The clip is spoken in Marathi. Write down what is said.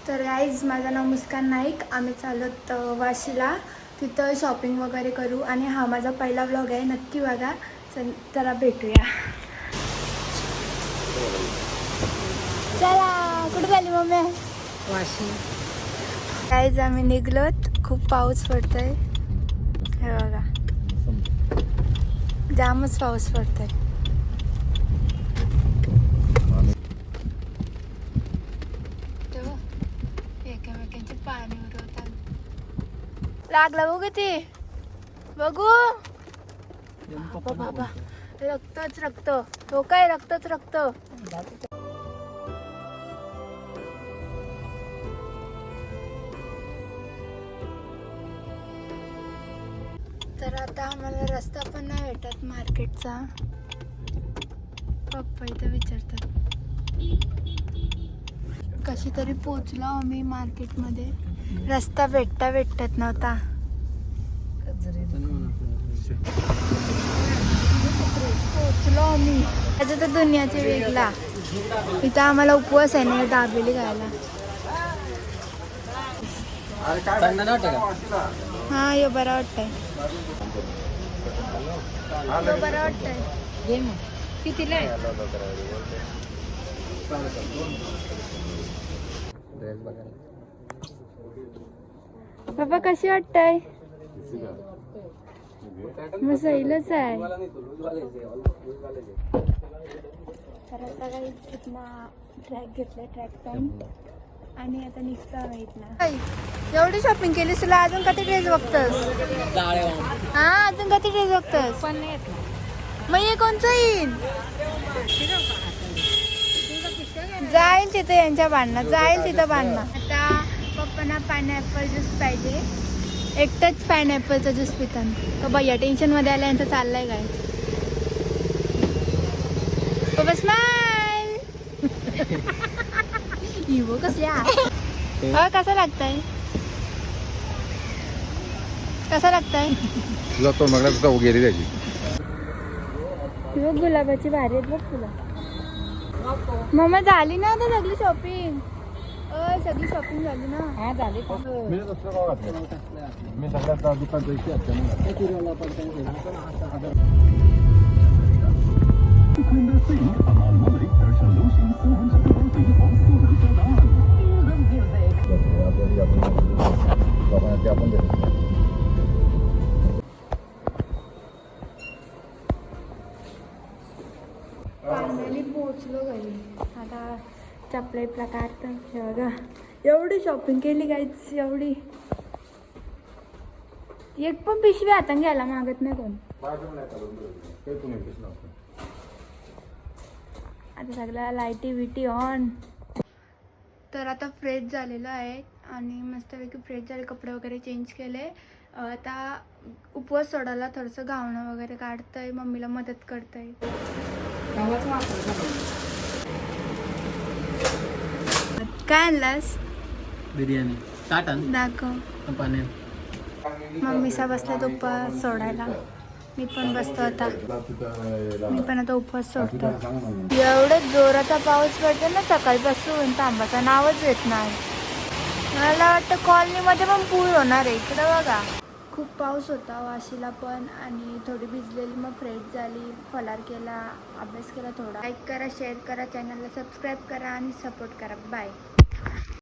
तर गाईज माझं नाव मुस्कान नाईक. आम्ही चालत वाशीला, तिथं शॉपिंग वगैरे करू. आणि हा माझा पहिला व्लॉग आहे, नक्की बघा. चला भेटूया. चला, कुठे झाली मम्मी? वाशी. गाईज आम्ही निघलोत. खूप पाऊस पडतोय, हे बघा, जामच पाऊस पडतोय. एकमेकांचे पाणी उडवतात. लागला बघू ते, बघू बाबा, रक्तच रक्त. तो काय रक्तच रक्त. तर आता आम्हाला रस्ता पण नाही भेटत मार्केटचा. पप्पा इथं विचारतात. कशी तरी पोचलो आम्ही मार्केटमध्ये. रस्ता भेटत नव्हता. पोचलो आम्ही. त्याच्या तर दुनियाचे वेगळा. इथं आम्हाला उपवास आहे ना, दाबेली खायला. हा, यो बरा वाटतंय. यो बरा वाटतंय. कितीला आहे? बाबा कशी वाटतंय? मग सैलच आहे. तर आता काही इथनं ट्रॅक घेतलाय, ट्रॅक पॅन्ट. आणि आता निघतो इथनं. एवढी शॉपिंग केली तुला, अजून कधी ड्रेस बघतोस? हा, अजून कधी ड्रेस बघतोस? पण नाही येत ना. मग हे कोणचं येईल? जाईल तिथं यांच्या बांधणं, जाईल तिथं बांधणं. आता पप्पांना पायनॅपल ज्यूस पाहिजे. एकटाच पायनॅपलचा ज्यूस पितात. तो भैया टेन्शन मध्ये आला, यांचं चाललंय काय. पप्पा स्माइल. इवो कसल्या कसा लागताय? कसा लागताय? तुला तो मगला तुझा वगैरे द्यायची. बघ गुलाबाची भारी आहेत बघ तुला. मम्मा झाली ना आता सगळी शॉपिंग? सगळी शॉपिंग झाली ना? हा झाली. मी सगळ्यात दुकान फायनली पोहोचलो घरी. आता चपले प्रकार तर बघा, एवढी शॉपिंग केली काहीच. एवढी एक पण पिशवी हाताने घ्यायला मागत नाही कोण. आता सगळ्या लाईटी विटी ऑन. तर आता फ्रेश झालेलं आहे आणि मस्तपैकी फ्रेश झाले, कपडे वगैरे चेंज केले. आता उपवास सोडायला थोडंसं गावणं वगैरे काढतंय, मम्मीला मदत करतंय. काय आणलास? बिर्याणी दाखव. पनीर. मम्मीचा बसला उपवास सोडायला. मी पण बसतो आता. मी पण आता उपवास सोडतो. एवढं जोराचा पाऊस पडतो ना सकाळपासून, थांबाचा नावच येत नाही. मला वाटतं कॉलनीमध्ये पण पूर होणार आहे. इकडं बघा, खूप पाऊस होता वाशीला पण. आणि थोडी भिजलेली, मग फ्रेश झाली, फलार केला, अभ्यास केला थोडा. लाईक करा, शेअर करा, चॅनलला सबस्क्राईब करा आणि सपोर्ट करा. बाय.